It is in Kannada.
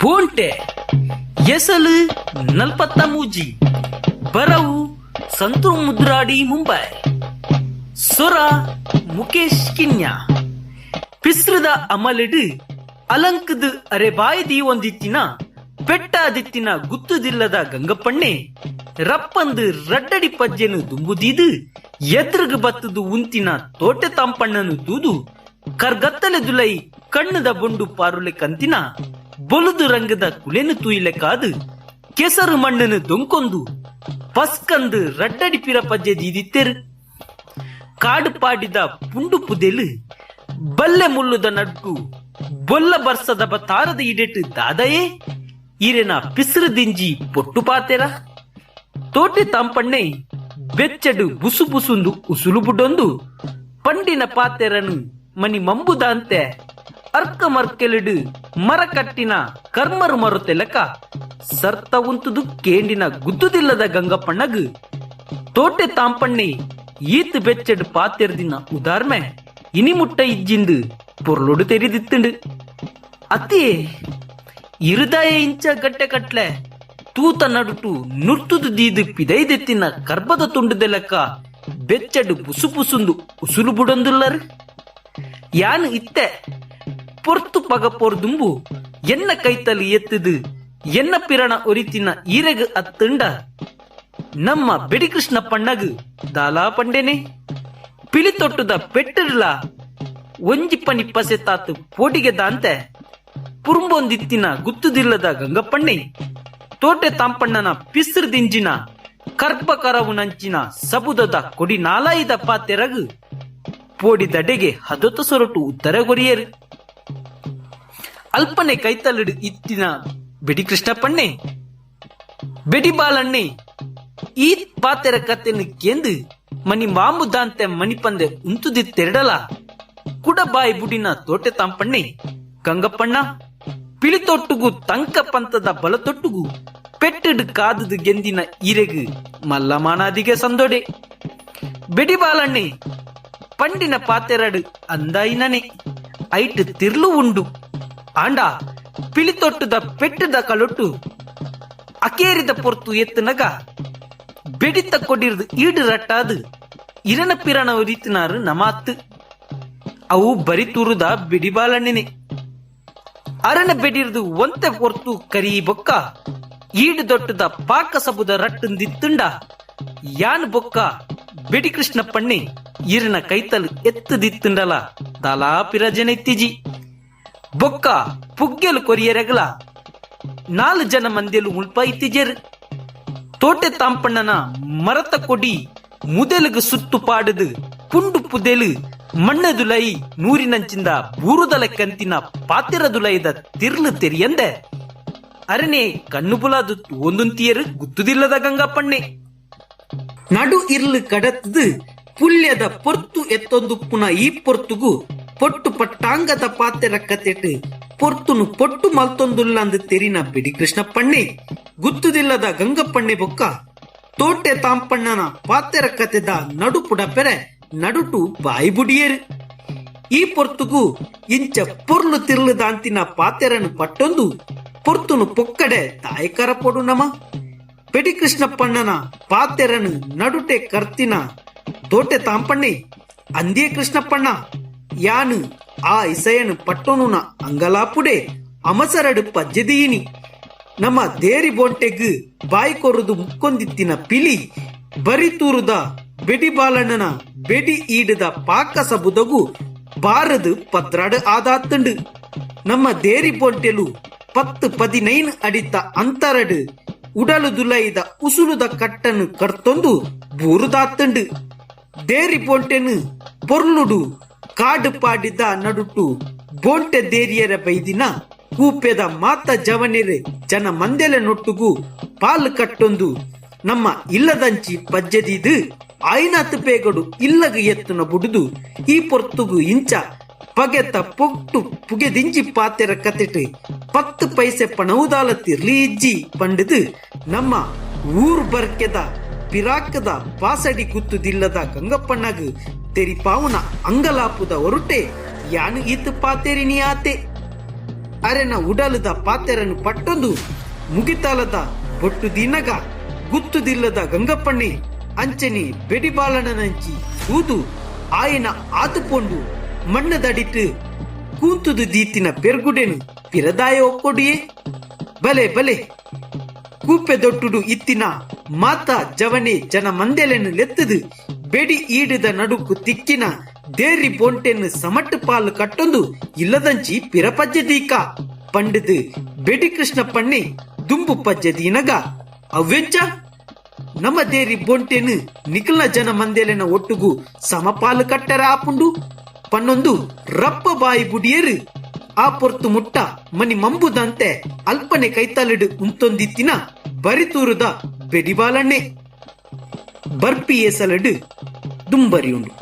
ಬೋಂಟೆ ಎಸಲು ನಲ್ಪತ್ತ ಮೂಜಿ ಬರವು ಸಂತೂರ್ ಮುದ್ರಾಡಿ ಮುಂಬೈ ಸೊರ ಮುಕೇಶ್ ಕಿನ್ಯಾ ಪಿಸ್ರದ ಅಮಲಿಡು ಅಲಂಕದ ಅರೆಬಾಯದಿ ಒಂದಿತ್ತಿನ ಪೆಟ್ಟಾದಿತ್ತಿನ ಗುತ್ತುದಿಲ್ಲದ ಗಂಗಪ್ಪಣ್ಣೆ ರಪ್ಪಂದು ರಡ್ಡಡಿ ಪಜ್ಜೆನು ದುಂಬುದೀದು ಎದ್ರಗ ಬತ್ತದು ಉಂತಿನ ತೋಟೆ ತಾಂಪಣ್ಣನು ತೂದು ಕರ್ಗತ್ತಲೆ ದುಲೈ ಕಣ್ಣದ ಬೊಂಡು ಪಾರುಲೆ ಕಂತಿನ ಬೊಲುದು ರಂಗದ ಕುಲೆನು ತೂಯಿಲೆ ಕಾದು ಕೆಸರು ಮಣ್ಣನು ದೊಂಕೊಂದು ಪಸ್ಕಂದು ರಡ್ಡಡಿ ಪಿರ ಪಜ್ಜೆ ದೀದಿತ್ತೆರು ಕಾಡು ಪಾಡಿದ ಪುಂಡು ಪುದೆಲು ಬಲ್ಲೆ ಮುಲ್ಲುದ ನಡ್ಕು ಬೊಲ್ಲ ಬರ್ಸದ ಬತಾರದ ಇಡೆಟ್ ದಾದಯೇ ಈರೆನ ಪಿಸ್ರು ದಿಂಜಿ ಪೊಟ್ಟು ಪಾತೆರ ತೋಟೆ ತಾಂಪಣ್ಣೆ ಬೆಚ್ಚಡು ಬುಸು ಬುಸುಂದು ಉಸುಲು ಬುಡೊಂದು ಪಂಡಿನ ಪಾತೆರನು ಮನಿ ಮಂಬುದಂತೆ ಅರ್ಕ ಮರ್ಕೆಲಿಡು ಮರ ಕಟ್ಟಿನ ಕರ್ಮರು ಮರುತೆಲಕ ಸರ್ತ ಉಂತುದು ಕೇಂಡಿನ ಗುದ್ದುದಿಲ್ಲದ ಗಂಗಪ್ಪಣ್ಣಗ್ ತೋಟೆ ತಾಂಪಣ್ಣೆ ಈತ್ ಬೆಚ್ಚಡು ಪಾತೆರ್ದಿನ ಉದಾರ್ಮೆ ಇನಿಮುಟ್ಟ ಇಜ್ಜಿಂದು ಪೊರ್ಲೊಡು ತೆರಿದಿತ್ತುಂಡು ಅತಿ ಇರುದಾಯ ಇಂಚ ಗಟ್ಟೆ ಕಟ್ಲೆ ತೂತ ನಡುಟು ನುರ್ತುದು ದೀದು ಪಿದೈದೆತ್ತಿನ ಕರ್ಬದ ತುಂಡುದೆಲಕ ಬೆಚ್ಚಡು ಬುಸು ಬುಸುಂದು ಉಸುಲು ಬುಡೊಂದುಲ್ಲರು ಯಾನು ಇತ್ತೆ ಪೊರ್ತು ಪಗ ಪೊರ್ದುಂಬು ಎನ್ನ ಕೈತಲು ಎತ್ತದು ಎನ್ನ ಪಿರಣ ಒರಿತಿನ ಈರೆಗ ಅತ್ತುಂಡ ನಮ್ಮ ಬೆಡಿಕೃಷ್ಣ ಪಣ್ಣಗ್ ದಾಲಾ ಪಂಡೆನೆ ಪಿಲಿ ತೊಟ್ಟುದ ಪೆಟ್ಟಿರ್ಲ ಒಂಜಿಪ್ಪನಿ ಪಸೆ ತಾತು ಪೋಟಿಗೆ ದಾಂತೆ ಪುರುಂಬೊಂದಿತ್ತಿನ ಗುತ್ತುದಿಲ್ಲದ ಗಂಗಪ್ಪಣ್ಣೆ ತೋಟೆ ತಾಂಪಣ್ಣನ ಪಿಸ್ರು ದಿಂಜಿನ ಕರ್ಬ ಕರವು ನಂಚಿನ ಸಬುದದ ಕೊಡಿ ನಾಲಾಯಿದ ಪಾತೆರಗು ಪೋಡಿದಡೆಗೆ ಹದೊತ್ತ ಸೊರಟು ಉತ್ತರ ಕೊರಿಯರು ಅಲ್ಪನೆ ಕೈತಲಿಡು ಇತ್ತಿನ ಬೆಡಿ ಕೃಷ್ಣಪ್ಪಣ್ಣೆ ಬೆಡಿ ಬಾಲಣ್ಣೆ ಈ ಪಾತೆರ ಕತೆನು ಕೇಂದು ಮನಿ ಮಾಂಬುದಾಂತೆ ಮಣಿಪಂದೆ ಉಂತುದಿತ್ತೆರಡಲ ಕುಡಬಾಯಿ ಬುಡಿನ ತೋಟೆ ತಾಂಪಣ್ಣೆ ಗಂಗಪ್ಪಣ್ಣ ಪಿಳಿತೊಟ್ಟುಗು ತಂಕ ಪಂತದ ಬಲತೊಟ್ಟುಗು ಪೆಟ್ಟಿಡು ಕಾದುದು ಗೆಂದಿನ ಈರೆಗು ಮಲ್ಲಮಾನಾದಿಗೆ ಸಂದೊಡೆ ಬೆಡಿ ಬಾಲಣ್ಣೆ ಪಂಡಿನ ಪಾತೆರಡು ಅಂದಾಯಿನನೆ ಐಟ್ ತಿರ್ಲು ಉಂಡು ಆಂಡ ಪಿಳಿತೊಟ್ಟುದ ಪೆಟ್ಟದ ಕಲೊಟ್ಟು ಅಕೇರಿದ ಪೊರ್ತು ಎತ್ತನಗ ಬೆಡಿತ ಕೊಡಿರ್ದು ಈಡು ರಟ್ಟಾದು ಇರನ ಪಿರಣ ರೀತಿನಾರು ನಮಾತ್ ಅವು ಬರಿ ತೂರುದ ಬಿಡಿಬಾಲಣ್ಣನೆ ಅರಣ ಬೆಡಿರ್ದು ಒಂತೆ ಪೊರ್ತು ಕರಿ ಬೊಕ್ಕ ಈಡು ದೊಟ್ಟದ ಪಾಕ ಸಬುದ ರಟ್ಟಂದಿತ್ತುಂಡ ಯಾನ್ ಬೊಕ್ಕ ಬೆಡಿ ಕೃಷ್ಣಪ್ಪಣ್ಣೆ ಈರನ ಕೈತಲು ಎತ್ತದಿತ್ತುಂಡಲ ದಾಲಾ ಪಿರಜನೆತ್ತಿಜಿ ಬೊಕ್ಕ ಪುಗ್ಗೆಲು ಕೊರಿಯರೆಗಲ 4 ಜನ ಮಂದಿಯಲು ಮುಲ್ಪ ಇತ್ತಿಜೆರು ತೋಟೆ ತಾಂಪಣ್ಣನ ಮರತ ಕೊಡಿ ಮುದೆಲುಗು ಸುತ್ತು ಪಾಡುದು ಪುಂಡು ಪುದೆಲು ಮಣ್ಣದುಲೈ ನೂರಿನಂಚಿಂದ ಬೂರುದಲ ಕಂತಿನ ಪಾತಿರದುಲೈದ ತಿರ್ಲು ತೆರಿಯಂದೆ ಅರನೆ ಕಣ್ಣು ಬುಲಾದು ಒಂದೊಂತಿಯರು ಗುತ್ತುದಿಲ್ಲದ ಗಂಗಪ್ಪಣ್ಣೆ ನಡು ಇರ್ಲು ಕಡತದು ಪುಲ್ಯದ ಪೊರ್ತು ಎತ್ತೊಂದು ಪುನ ಈ ಪೊರ್ತುಗು ಪೊಟ್ಟು ಪಟ್ಟಾಂಗದ ಪಾತೆರ ಕತೆಟ್ ಪೊರ್ತುನು ಪೊಟ್ಟು ಮಲ್ತೊಂದುಲ್ಲ ಅಂದು ತೆರಿನ ಬಿಡಿ ಕೃಷ್ಣಪ್ಪಣ್ಣೆ ಗುತ್ತುದಿಲ್ಲದ ಗಂಗಪ್ಪಣ್ಣೆ ಬೊಕ್ಕ ತೋಟೆ ತಾಂಪಣ್ಣನ ಪಾತೆರ ಕತೆದ ನಡುಪುಡ ಪೆರೆ ನಡುಟು ಬಾಯಿ ಬುಡಿಯರು ಈ ಪೊರ್ತುಗು ಇಂಚ ಪೊರ್ಲು ತಿರ್ಲು ದಾಂತಿನ ಪಾತೆರನು ಪಟ್ಟೊಂದು ಪೊರ್ತುನು ಪೊಕ್ಕಡೆ ತಾಯಕರ ಪೊಡು ನಮ ಬೆಡಿ ಕೃಷ್ಣಪ್ಪಣ್ಣನ ಪಾತೆರನು ನಡುಟೆ ಕರ್ತಿನ ತೋಟೆ ತಾಂಪಣ್ಣೆ ಅಂದೇ ಕೃಷ್ಣಪ್ಪಣ್ಣ ಯಾನು ಆ ಇಸಯನು ಪಟ್ಟೊನುನ ಅಂಗಲಾಪುಡೆ ಅಮಸರಡು ಪಜ್ಜೆದೀನಿ ನಮ್ಮ ದೇರಿ ಬೊಂಟೆಗ್ ಬಾಯಿ ಕೊರುದು ಮುಕ್ಕೊಂದಿತ್ತಿನ ಪಿಲಿ ಬರಿತೂರುದ ಬೆಡಿ ಬಾಲಣ್ಣನ ಬೆಡಿ ಈಡದ ಪಾಕ ಸಬುದಗು ಬಾರದು ಪದ್ರಾಡು ಆದಾತುಂಡು ನಮ್ಮ ದೇರಿ ಬೊಂಟೆಲು 10-19 ಅಡಿತ ಅಂತರಡು ಉಡಲು ದುಲೈದ ಉಸುಲುದ ಕಟ್ಟನ್ನು ಕರ್ತೊಂದು ಬೂರುದಾತುಂಡು ದೇರಿ ಬೊಂಟೆನು ಪೊರ್ಲುಡು ಕಾಡು ಪಾಡಿದ ನಡುಟು ಬೋಂಟೆ ದೇರಿಯರ ಬೈದಿನ ಕೂಪೆದ ಮಾತ ಜವನೆರೆ ಜನ ಮಂದೆಲೆ ನೊಟ್ಟುಗು ಪಾಲು ಕಟ್ಟೊಂದು ನಮ್ಮ ಇಲ್ಲದಂಚಿ ಪಜ್ಜದಿದು ಆಯ್ನಾತು ಪೇಗಡು ಇಲ್ಲಗ ಎತ್ತುನ ಬುಡುದು ಈ ಪೊರ್ತುಗು ಇಂಚ ಪಗೆತ ಪೊಟ್ಟು ಪುಗೆದಿಂಜಿ ಪಾತೆರ ಕತೆಟ್ 10 ಪೈಸೆ ಪಣವುದಾಲ ತಿರ್ಲಿ ಇಜ್ಜಿ ಪಂಡಿದು ನಮ್ಮ ಊರು ಬರ್ಕೆದ ಪಿರಾಕದ ಪಾಸಡಿ ಗುತ್ತುದಿಲ್ಲದ ಗಂಗಪ್ಪಣ್ಣಗ್ ತೆರಿಪಾವುನ ಅಂಗಲಾಪುದ ಹೊರಟೆ ಯಾನು ಈತ ಪಾತೆರಿನಿ ಆತೆ ಅರೆನ ಉಡಲದ ಪಾತೆರನ್ನು ಪಟ್ಟೊಂದು ಮುಗಿತಾಲದ ಬೊಟ್ಟು ದಿನಗ ಗುತ್ತುದಿಲ್ಲದ ಗಂಗಪ್ಪಣ್ಣೆ ಅಂಚನೆ ಬೆಡಿಬಾಲನಂಚಿ ಊದು ಆಯನ ಆತುಕೊಂಡು ಮಣ್ಣದಡಿಟ್ಟು ಕೂಂತುದು ದೀತಿನ ಪೆರ್ಗುಡೆನು ಪಿರದಾಯ ಒಕ್ಕೊಡಿಯೇ ಬಲೆ ಬಲೆ ಕೂಪೆ ದೊಟ್ಟುಡು ಇತ್ತಿನ ಮಾತ ಜವನೆ ಜನ ಮಂದೆಲೆನು ಲೆತ್ತದು ಬೆಡಿ ಈಡದ ನಡುಕು ತಿಕ್ಕಿನ ದೇರಿ ಬೊಂಟೆನ್ನು ಸಮಟ್ಟು ಪಾಲು ಕಟ್ಟೊಂದು ಇಲ್ಲದಂಚಿ ಪಿರಪಜ್ಜದೀಕ ಪಂಡದು ಬೆಡಿ ಕೃಷ್ಣ ಪಣ್ಣೆ ದುಂಬು ಪಜ್ಜದೀನಗ ಅವ್ವೆಂಚ ನಮ್ಮ ದೇರಿ ಬೊಂಟೆನು ನಿಖಲ್ನ ಜನ ಮಂದೆಲೆನ ಒಟ್ಟುಗು ಸಮಪಾಲು ಕಟ್ಟರ ಆಪುಂಡು ಪನ್ನೊಂದು ರಪ್ಪ ಬಾಯಿ ಬುಡಿಯರು ಆ ಪೊರ್ತು ಮುಟ್ಟ ಮನಿ ಮಂಬುದಂತೆ ಅಲ್ಪನೆ ಕೈತಲಿಡು ಉಂತೊಂದಿತ್ತಿನ ಬರಿತೂರುದ ಬೆಡಿಬಾಲಣ್ಣೆ ಬರ್ಪಿ ಏಸಲಡು ದುಂಬರಿ ಉಂಡು.